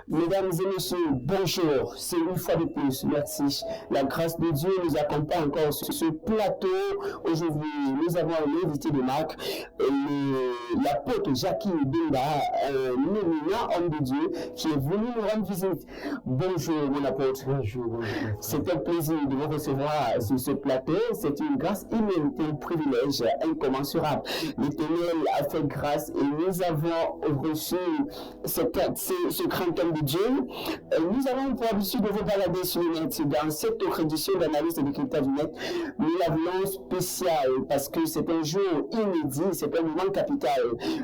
Mesdames et messieurs, bonjour. C'est une fois de plus, merci. La grâce de Dieu nous accompagne encore sur ce plateau. Aujourd'hui, nous avons un invité de marque, l'apôtre Jackie Benda, un éminent homme de Dieu qui est venu nous rendre visite. Bonjour, mon apôtre. Bonjour. C'est un plaisir de vous recevoir sur ce plateau. C'est une grâce imméritée, un privilège incommensurable. L'Éternel a fait grâce et nous avons reçu ce grand homme de Dieu. Nous avons pour habitude de vous balader sur le net. Dans cette autre édition d'analyse et de cryptage du net, nous la voulons spéciale parce que c'est un jour inédit, c'est un moment capital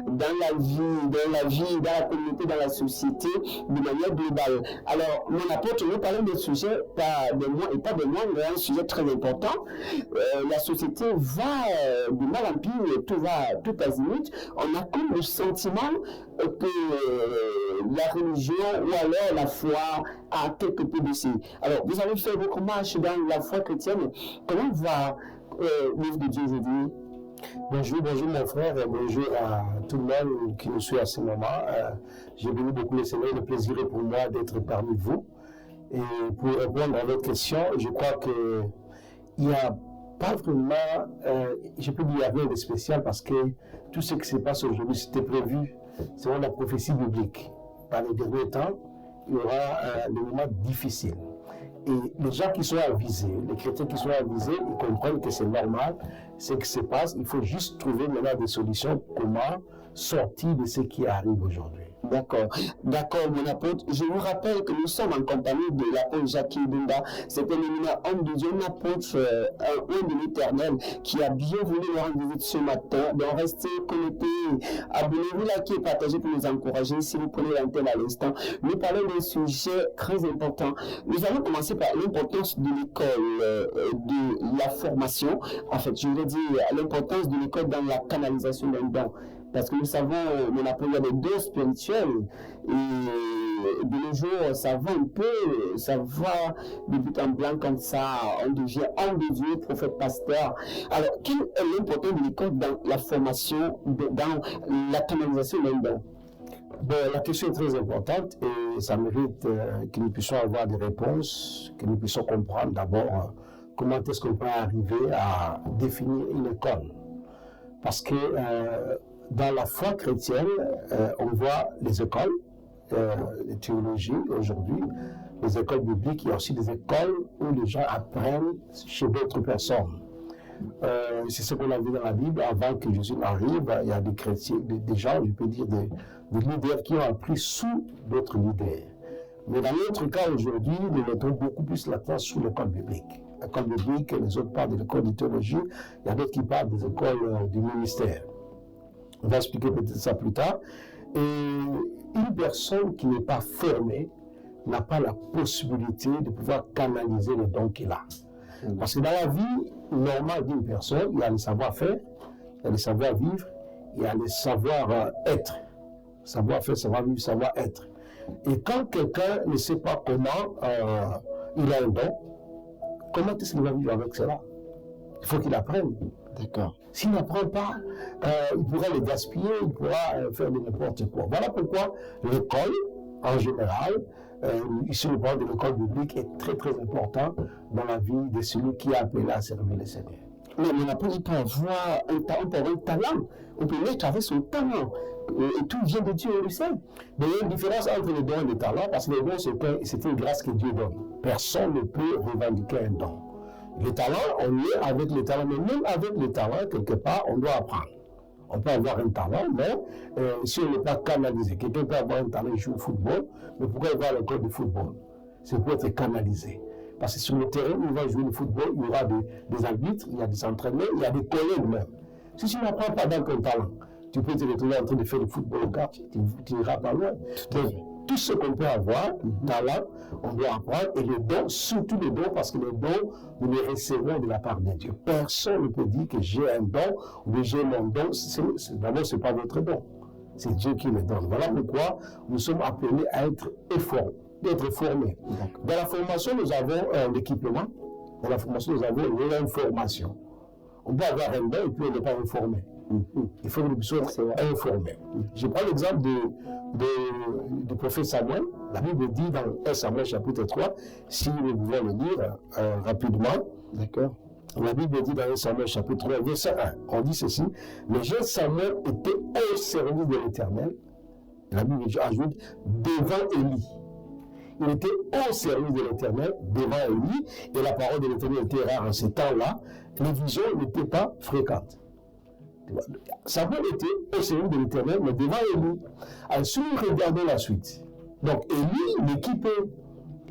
dans la vie, dans la communauté, dans la société, de manière globale. Alors, mon apôtre, nous parlons de sujets, pas de moi et pas de moi, mais un sujet très important. La société va de mal en pire, tout azimut. On a comme le sentiment que la religion ou alors la foi a quelque peu baissé. Alors, vous avez fait votre marche dans la foi chrétienne. Comment va l'œuvre de Dieu aujourd'hui? Bonjour mon frère et bonjour à tout le monde qui nous suit à ce moment. J'ai béni beaucoup le Seigneur, le plaisir est pour moi d'être parmi vous. Et pour répondre à votre question, je crois que il n'y a pas vraiment, je peux dire rien de spécial parce que tout ce qui se passe aujourd'hui, c'était prévu selon la prophétie biblique. Par les derniers temps, il y aura des moments difficiles. Et les gens qui sont avisés, les chrétiens qui sont avisés, ils comprennent que c'est normal, ce qui se passe. Il faut juste trouver maintenant des solutions, comment sortir de ce qui arrive aujourd'hui. D'accord, mon apôtre. Je vous rappelle que nous sommes en compagnie de l'apôtre Jackie Benda. C'est un éminent homme de Dieu, un apôtre, un de l'Éternel, qui a bien voulu nous rendre visite ce matin. Donc restez connectés, abonnez-vous, likez, partagez pour nous encourager. Si vous prenez l'antenne à l'instant, nous parlons d'un sujet très important. Nous allons commencer par l'importance de l'école, de la formation. En fait, je voudrais dire l'importance de l'école dans la canalisation d'un don. Parce que nous savons, mon apôtre, il y a des dons spirituels et de nos jours, ça va un peu, ça va de but en blanc comme ça, on devient homme de Dieu, prophète, pasteur. Alors, quelle est l'importance de l'école dans la formation, dans la canalisation d'un don? Bon, la question est très importante et ça mérite que nous puissions avoir des réponses, que nous puissions comprendre d'abord comment est-ce qu'on peut arriver à définir une école. Parce que dans la foi chrétienne, on voit les écoles, les théologies aujourd'hui, les écoles bibliques, il y a aussi des écoles où les gens apprennent chez d'autres personnes. C'est ce qu'on a vu dans la Bible, avant que Jésus n'arrive, il y a des chrétiens, des gens, je peux dire, des leaders qui ont appris sous d'autres leaders. Mais dans notre cas aujourd'hui, nous mettons beaucoup plus l'accent sur l'école biblique. L'école biblique, les autres parlent de l'école de théologie, il y a d'autres qui parlent des écoles du ministère. On va expliquer peut-être ça plus tard. Et une personne qui n'est pas formée n'a pas la possibilité de pouvoir canaliser le don qu'il a. Parce que dans la vie normale d'une personne, il y a le savoir-faire, il y a le savoir-vivre, il y a le savoir-être. Savoir-faire, savoir-vivre, savoir-être. Et quand quelqu'un ne sait pas comment il a un don, comment est-ce qu'il va vivre avec cela? Il faut qu'il apprenne. D'accord. S'il n'apprend pas, il pourra le gaspiller, il pourra faire de n'importe quoi. Voilà pourquoi l'école, en général, ici le parle de l'école biblique, est très très important dans la vie de celui qui est appelé à servir le Seigneur. Mais on peut avoir un talent, on peut naître avec son talent, et tout vient de Dieu, on le sait. Mais il y a une différence entre le don et le talent, parce que le don, c'est une grâce que Dieu donne. Personne ne peut revendiquer un don. Le talent, on est avec le talent, mais même avec le talent, quelque part, on doit apprendre. On peut avoir un talent, mais si on n'est pas canalisé, quelqu'un peut avoir un talent, il joue au football, mais pourquoi il va à l'école de football? C'est pour être canalisé. Parce que sur le terrain où il va jouer le football, il y aura des arbitres, il y a des entraîneurs, il y a des collègues même. Si tu n'apprends pas dans ton talent, tu peux te retrouver en train de faire le football au quartier, tu n'iras pas loin. Donc, tout ce qu'on peut avoir, talent, on doit apprendre, et les dons, surtout les dons, parce que les dons, nous les recevons de la part de Dieu. Personne ne peut dire que j'ai un don, ou que j'ai mon don, d'abord, ce n'est pas votre don. C'est Dieu qui le donne. Voilà pourquoi nous sommes appelés à être d'être formés. Dans la formation, nous avons l'équipement. Dans la formation, nous avons l'information. On peut avoir un don et puis on n'est pas informé. Il faut que nous puissions être informés. Je prends l'exemple du prophète Samuel. La Bible dit dans 1 Samuel chapitre 3, si nous pouvons le lire rapidement. D'accord. La Bible dit dans 1 Samuel chapitre 3, verset 1, on dit ceci: le jeune Samuel était au service de l'Éternel. La Bible ajoute devant Élie. Il était au service de l'Éternel, devant Élie, et la parole de l'Éternel était rare en ces temps-là. Les visions n'étaient pas fréquentes. Samuel était au service de l'Éternel, mais devant Élie. Alors, si nous regardons la suite, donc Élie l'équipait,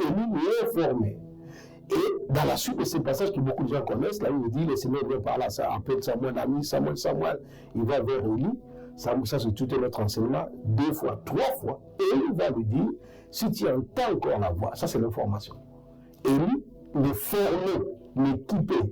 Élie l'informait. Et dans la suite de ces passages que beaucoup de gens connaissent, là où il dit, le Seigneur vient par là, ça appelle Samuel, ami, Samuel, il va vers Élie. Ça c'est tout notre enseignement, 2 fois, 3 fois. Et il va lui dire, si tu entends encore la voix, ça c'est l'information. Élie le formait, l'équipait.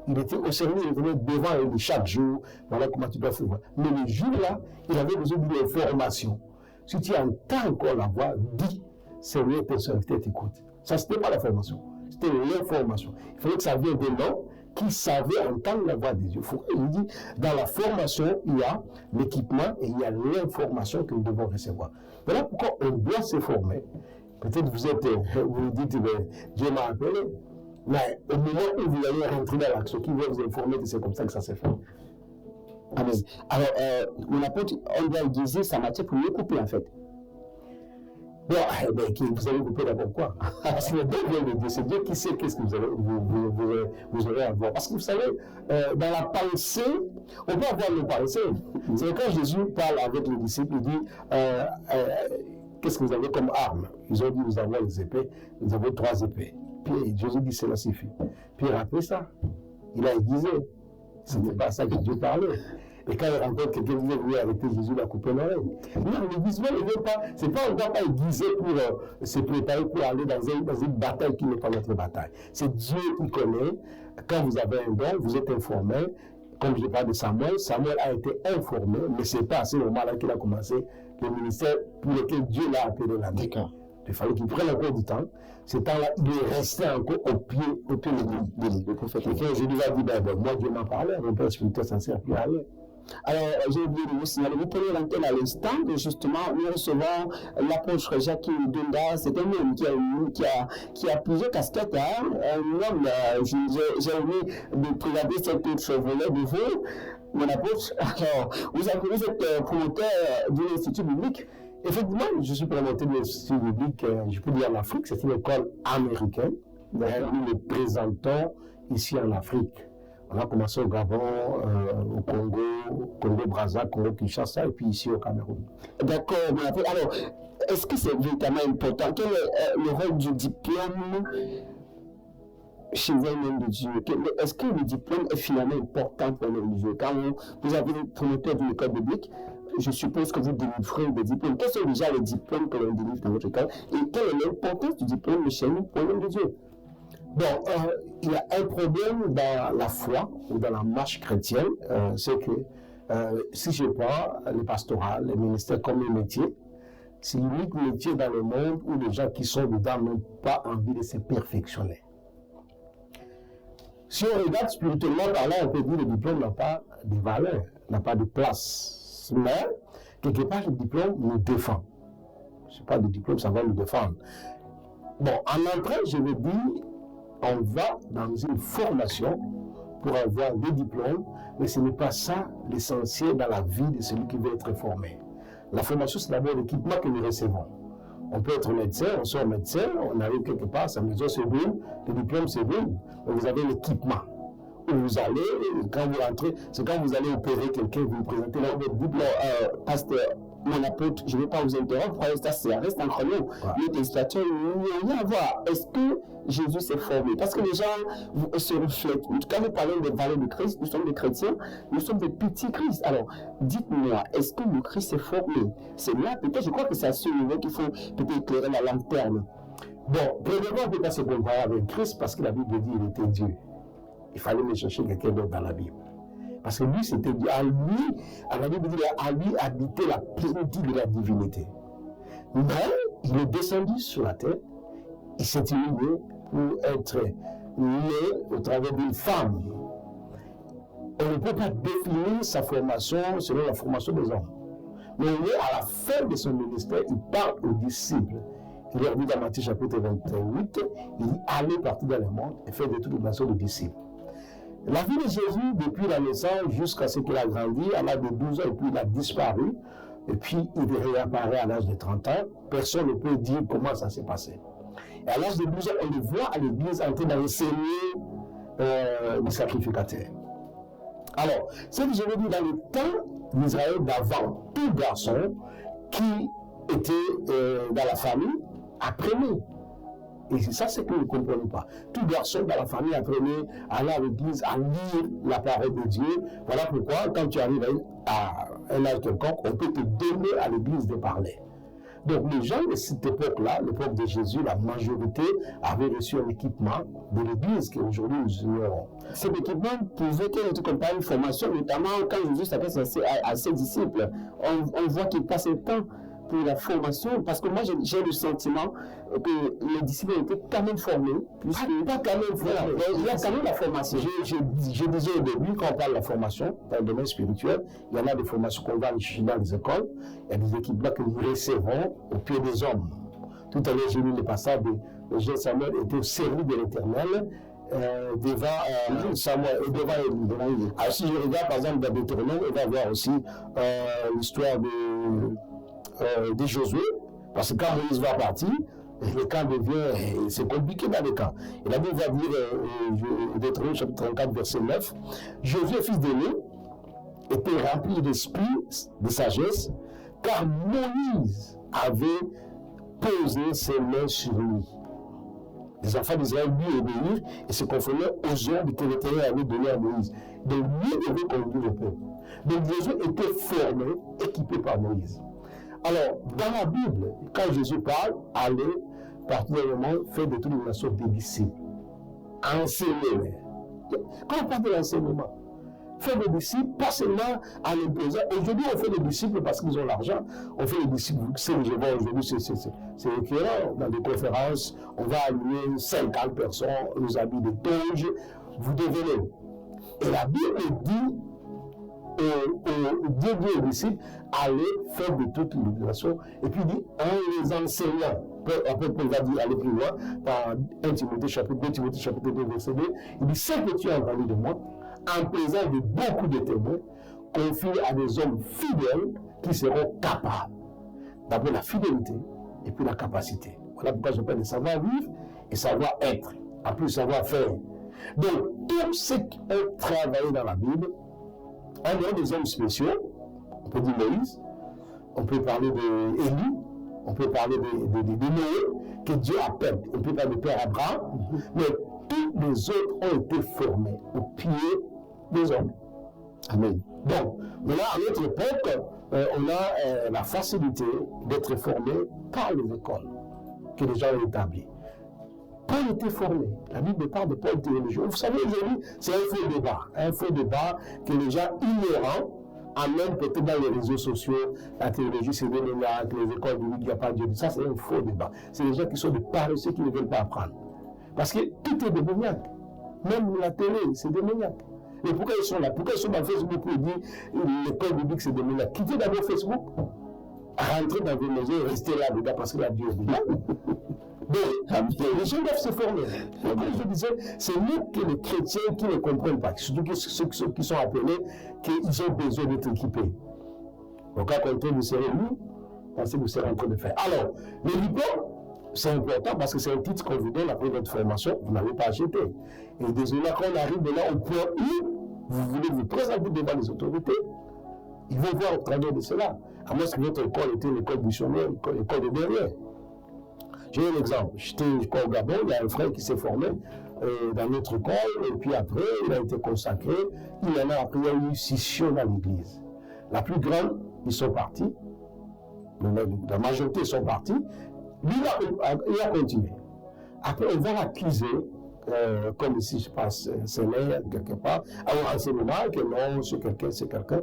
Il était au service, il venait devant Élie chaque jour. Voilà comment tu dois faire. Mais le jour-là, il avait besoin d'une information. Si tu entends encore la voix, dis, Seigneur, ton serviteur t'écoute. Ça, ce n'était pas la formation, c'était l'information. Il fallait que ça vienne de l'homme qui savait entendre la voix des dieux. Il dit, dans la formation, il y a l'équipement et il y a l'information que nous devons recevoir. Voilà pourquoi on doit se former. Peut-être vous dites, Dieu m'a appelé, mais au moment où vous allez rentrer dans l'action, qui va vous informer que c'est comme ça que ça se fait. Alors, mon apôtre, on doit utiliser sa matière pour mieux couper en fait. Bon, vous allez couper d'abord quoi? Parce que le Dieu vient de Dieu, c'est Dieu qui sait qu'est-ce que vous aurez à voir. Parce que vous savez, dans la pensée, on peut avoir nos pensées. C'est quand Jésus parle avec les disciples, il dit, qu'est-ce que vous avez comme arme? Ils ont dit, nous avons les épées, nous avons 3 épées. Puis Jésus dit, cela suffit. Puis après ça, il a aiguisé. Ce n'était pas ça que Dieu parlait. Et quand il rencontre quelqu'un qui veut arrêter Jésus, il a coupé l'oreille. Non, l'aiguisement ne veut pas, c'est pas, on ne doit pas aiguiser pour se préparer pour aller dans une bataille qui n'est pas notre bataille. C'est Dieu qui connaît. Quand vous avez un don, vous êtes informé. Comme je parle de Samuel, Samuel a été informé, mais ce n'est pas à ce moment-là qu'il a commencé le ministère pour lequel Dieu l'a appelé la nuit. Il fallait qu'il prenne encore du temps. Ce temps-là, il est resté encore au pied de prophète. Et quand Jésus lui a dit, moi Dieu m'a parlé, mon père spirituel sincère, puis aller. Alors, j'ai oublié de vous signaler, vous prenez l'antenne à l'instant, justement, nous recevons l'apôtre Jacques Dunda, c'est un homme qui a plusieurs casquettes, hein? Un homme, j'ai envie de regarder cet autre volet de vous, mon apôtre. Alors, vous êtes promoteur de l'Institut biblique. Effectivement, je suis promoteur de l'Institut biblique, je peux dire en Afrique, c'est une école américaine. Nous le présentons ici en Afrique. On a commencé au Gabon, au Congo-Brazza, Congo-Kinshasa, et puis ici au Cameroun. D'accord, alors, est-ce que c'est véritablement important? Quel est le rôle du diplôme chez un homme de Dieu? Est-ce que le diplôme est finalement important pour un homme de Dieu? Quand vous avez le promoteur d'une école biblique, je suppose que vous délivrez des diplômes. Quels sont déjà les diplômes que l'on délivre dans votre école? Et quelle est l'importance du diplôme chez nous pour un homme de Dieu? Bon, il y a un problème dans la foi ou dans la marche chrétienne, c'est que si je prends le pastoral, le ministère comme un métier, c'est l'unique métier dans le monde où les gens qui sont dedans n'ont pas envie de se perfectionner. Si on regarde spirituellement par là, on peut dire que le diplôme n'a pas de valeur, n'a pas de place. Mais, quelque part, le diplôme nous défend. Je ne sais pas, le diplôme, ça va nous défendre. Bon, en entrant, je veux dire, on va dans une formation pour avoir des diplômes, mais ce n'est pas ça l'essentiel dans la vie de celui qui veut être formé. La formation, c'est d'abord l'équipement que nous recevons. On peut être médecin, on sort médecin, on arrive quelque part, sa maison c'est brûle, le diplôme c'est brûle, mais vous avez l'équipement. Où vous allez, quand vous rentrez, c'est quand vous allez opérer quelqu'un, vous présentez votre diplôme. Pasteur, mon apôtre, je ne vais pas vous interrompre, ça reste entre nous. Les téléspectateurs n'ont rien à voir. Est-ce que Jésus s'est formé? Parce que les gens se reflètent. Quand nous parlons des valeurs de Christ, nous sommes des chrétiens, nous sommes des petits Christ. Alors, dites-moi, est-ce que le Christ s'est formé? C'est là, peut-être, je crois que c'est à ce niveau qu'il faut peut-être éclairer la lanterne. Bon, premièrement, on ne peut pas se comparer avec Christ parce que la Bible dit qu'il était Dieu. Il fallait me chercher quelqu'un d'autre dans la Bible. Parce que lui, c'était Dieu. À la Bible dit, à lui habitait la plénitude de la divinité. Mais il est descendu sur la terre, il s'est humilié pour être né au travers d'une femme. on ne peut pas définir sa formation selon la formation des hommes. Mais à la fin de son ministère, il parle aux disciples. Il leur dit dans Matthieu chapitre 28, il dit « Allez partout dans le monde et faites de toutes les nations de disciples ». La vie de Jésus, depuis la naissance jusqu'à ce qu'il a grandi, à l'âge de 12 ans, et puis il a disparu, et puis il réapparaît à l'âge de 30 ans, personne ne peut dire comment ça s'est passé. Et à l'âge de 12 ans, on le voit à l'église en train d'enseigner les sacrificateurs. Alors, ce que je veux dire, dans le temps d'Israël d'avant, tout garçon qui était dans la famille apprenait. Et c'est ça, c'est que vous ne comprenez pas. Tout garçon dans la famille apprenait à aller à l'église, à lire la parole de Dieu. Voilà pourquoi, quand tu arrives à un âge quelconque, on peut te donner à l'église de parler. Donc, les gens de cette époque-là, l'époque de Jésus, la majorité avait reçu un équipement de l'église qu'aujourd'hui nous ignorons. Cet équipement pouvait être comparé à une formation, notamment quand Jésus s'adresse à ses disciples. On voit qu'il passe le temps pour la formation, parce que moi j'ai le sentiment que les disciples étaient quand même formés. Pas quand même formés. Il y a quand même la formation. Je disais au début, quand on parle de la formation, dans le domaine spirituel, il y en a des formations qu'on va chercher dans les écoles, il y a des équipements que nous recevons au pied des hommes. Tout à l'heure, j'ai lu le passage de Jean Samuel était au service de l'Éternel. Devant Samuel et devant Élie. Alors si je regarde par exemple dans Deutéronome, on va voir aussi l'histoire de Josué, parce que quand Moïse va partir, le camp devient, c'est compliqué dans le camp. Et la Bible va dire, Deutéronome chapitre 34, verset 9, Josué, fils d'Élie, était rempli d'esprit, de sagesse, car Moïse avait posé ses mains sur lui. Les enfants d'Israël lui obéirent et se conformaient aux ordres que l'Éternel avait donnés à Moïse. Donc lui devait conduire le peuple. Donc Jésus était formé, équipé par Moïse. Alors, dans la Bible, quand Jésus parle, allez, partout dans le monde, faites de toutes les nations des disciples. Enseignez-les. Quand on parle de l'enseignement, faire des disciples, pas seulement en imposant. Aujourd'hui, on fait des disciples parce qu'ils ont l'argent. On fait des disciples, ce que je vois aujourd'hui, c'est éclairant. Dans des conférences, on va allouer 50 personnes, on nous habille des toges, vous devenez. Et la Bible dit aux disciples, allez faire de toutes les nations. Et puis il dit, en les enseignant. Après, Paul va dire, aller plus loin, par 1 Timothée chapitre 2, verset 2, il dit, ce que tu as entendu de moi, en présence de beaucoup de témoins, confie à des hommes fidèles qui seront capables. D'abord la fidélité et puis la capacité. Voilà pourquoi je parle de savoir-vivre et savoir-être, en plus savoir-faire. Donc, tous ceux qui ont travaillé dans la Bible, en dehors des hommes spéciaux, on peut dire Moïse, on peut parler d'Élie, on peut parler de Noé, que Dieu appelle, on peut parler de Père Abraham, mais tous les autres ont été formés au pied des hommes. Amen. Donc, maintenant, à notre époque, on a la facilité d'être formé par les écoles que les gens ont établies. Paul était formé. La Bible parle de Paul théologien. Vous savez, aujourd'hui, c'est un faux débat que les gens ignorants amènent peut-être dans les réseaux sociaux. La théologie, c'est démoniaque, les écoles de il n'y a pas Dieu. Ça, c'est un faux débat. C'est les gens qui sont des paresseux qui ne veulent pas apprendre. Parce que tout est démoniaque. Même la télé, c'est démoniaque. Mais pourquoi ils sont là? Pourquoi ils sont dans Facebook pour dire l'école biblique, c'est démoniaque? Quittez d'abord Facebook, rentrez dans vos maisons et restez là-dedans parce que là, Dieu est dedans. Donc, les gens doivent se former. Comme je disais, c'est nous que les chrétiens qui ne comprennent pas, surtout ceux qui sont appelés, qu'ils ont besoin d'être équipés. Au cas contraire, vous serez où? Pensez que vous serez en train de faire. Alors, le diplôme, c'est important parce que c'est un titre qu'on vous donne après votre formation, vous n'avez pas acheté. Et désolé, quand on arrive de là au point où vous voulez vous présenter devant les autorités, ils vont voir au travers de cela. À moins que votre école était une école missionnaire, une école de derrière. J'ai un exemple. J'étais au Gabon, il y a un frère qui s'est formé dans notre école, et puis après, il a été consacré. Il y en a après, il y a eu 6 scission dans l'église. La plus grande, ils sont partis. La majorité sont partis. Lui, il a continué. Après, on va l'accuser, comme ici, je passe, c'est l'air, quelque part, à un renseignement, que non, c'est quelqu'un.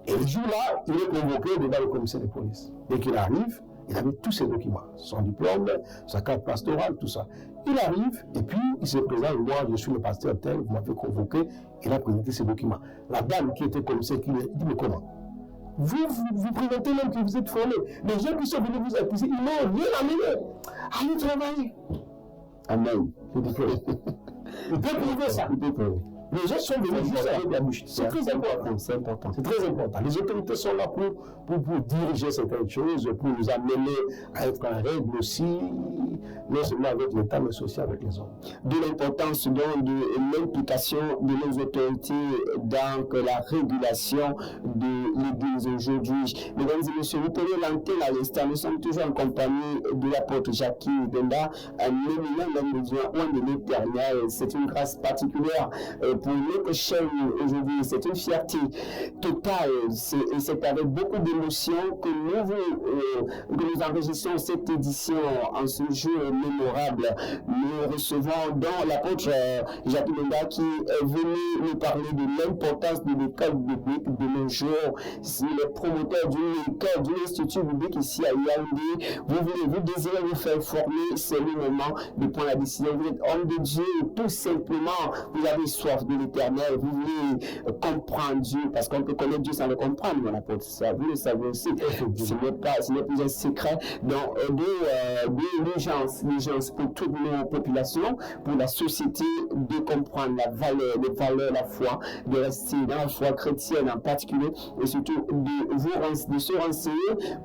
Et le jour-là, il est convoqué devant le commissaire de police. Dès qu'il arrive, Il avait tous ses documents, son diplôme, sa carte pastorale, tout ça. Il arrive et puis il se présente, moi je suis le pasteur tel, vous m'avez convoqué, il a présenté ses documents. La dame qui était commissaire, qui lui dit mais comment? Vous présentez même que vous êtes formé. Les gens qui sont venus vous accuser, ils n'ont rien amené. Allez travailler. Amen. Je dis que il peut prouver ça. Il peut prouver. Les gens sont venus juste avec la bouche. C'est très important. C'est important. C'est très important. Les autorités sont là pour diriger certaines choses, pour nous amener à être en règle aussi, non seulement avec l'État, mais aussi avec les hommes. De l'importance donc de l'implication de nos autorités dans la régulation de l'Église aujourd'hui. Mesdames et messieurs, vous prenez l'antenne à l'instant. Nous sommes toujours en compagnie de l'apôtre Jackie Benda, un éminent homme de Dieu, un de l'Éternel. C'est une grâce particulière pour notre chaîne aujourd'hui. C'est une fierté totale. C'est avec beaucoup d'émotion que nous enregistrons cette édition en ce jour mémorable. Nous recevons donc l'apôtre Jackie Benda qui est venu nous parler de l'importance de l'école biblique de nos jours. C'est le promoteur d'une école, d'un institut biblique ici à Yaoundé. Vous désirez vous faire former, c'est le moment de prendre la décision. Vous êtes homme de Dieu, tout simplement, vous avez soif de l'éternel, vous voulez comprendre Dieu, parce qu'on peut connaître Dieu sans le comprendre, mon apôtre. Ça, vous le savez aussi. Ce n'est plus un secret. Donc, de l'urgence pour toutes nos populations, pour la société, de comprendre la valeur, les valeurs, la foi, de rester dans la foi chrétienne en particulier, et surtout de se renseigner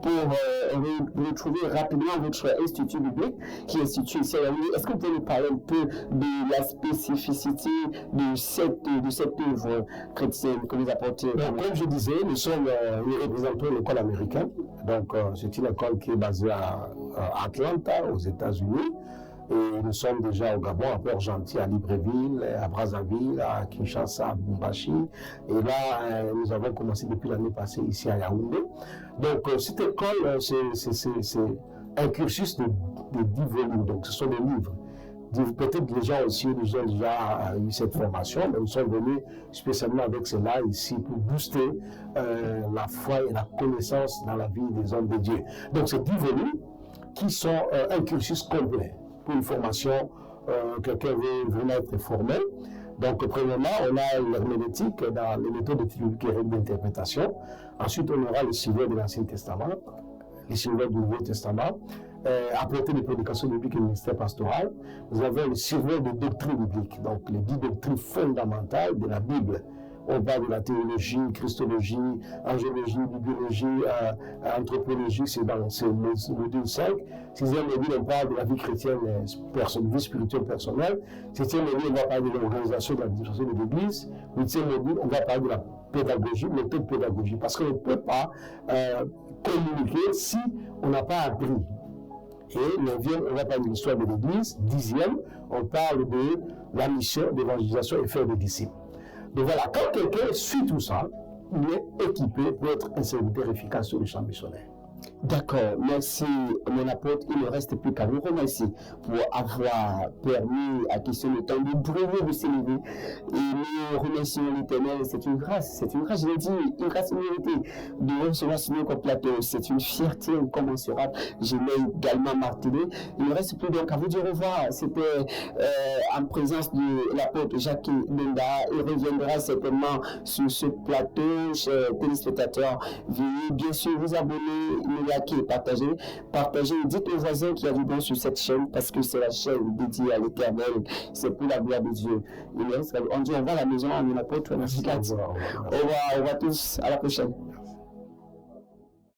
pour retrouver rapidement votre institut biblique qui est situé ici à Yaoundé. Est-ce que vous pouvez nous parler un peu de la spécificité de cette œuvre chrétienne que vous apportez? Comme je disais, nous représentons l'école américaine. Donc, c'est une école qui est basée à Atlanta, aux États-Unis. Et nous sommes déjà au Gabon, à Port-Gentil, à Libreville, à Brazzaville, à Kinshasa, à Bumbashi. Et là, nous avons commencé depuis l'année passée ici à Yaoundé. Donc, cette école, c'est un cursus de 10 volumes. Donc, ce sont des livres. Peut-être les gens aussi, nous ont déjà eu cette formation, mais nous sommes venus spécialement avec cela ici pour booster la foi et la connaissance dans la vie des hommes de Dieu. Donc, c'est 10 volumes qui sont un cursus complet. Pour une formation, quelqu'un veut vraiment être formé. Donc, premièrement, on a l'herméneutique dans les méthodes d'étude et règles d'interprétation. Ensuite, on aura le sujet de l'Ancien Testament, les sujets du Nouveau Testament, apporter des prédications bibliques et le ministère pastoral. Nous avons le sujet de doctrine biblique, donc les 10 doctrines fondamentales de la Bible. On parle de la théologie, christologie, angéologie, bibliologie, anthropologie, c'est dans le module 5. 6e module, on parle de la vie chrétienne, vie spirituelle personnelle. 7e module, on va parler de l'organisation de l'administration de l'Église. 8e module, on va parler de la pédagogie, méthode pédagogie, parce qu'on ne peut pas communiquer si on n'a pas appris. Et 9e, on va parler de l'histoire de l'Église. 10e, on parle de la mission d'évangélisation et faire des disciples. Donc voilà, quand quelqu'un suit tout ça, il est équipé pour être un serviteur efficace sur le champ missionnaire. D'accord, merci mon apôtre. Il ne reste plus qu'à vous remercier pour avoir permis à question de temps de brûler de s'élever. Et nous remercions l'Éternel, c'est une grâce, je l'ai dit, une grâce méritée de recevoir sur notre plateau. C'est une fierté incommensurable. Je l'ai également martelé. Il ne reste plus donc à vous dire au revoir. C'était en présence de l'apôtre Jackie Benda. Il reviendra certainement sur ce plateau, chers téléspectateurs. Veuillez bien sûr vous abonner, liker, partagez, dites aux voisins qu'il y a du bon sur cette chaîne parce que c'est la chaîne dédiée à l'Éternel, c'est pour la gloire de Dieu. On dit on va à la maison, on apporte, on a au revoir tous, à la prochaine.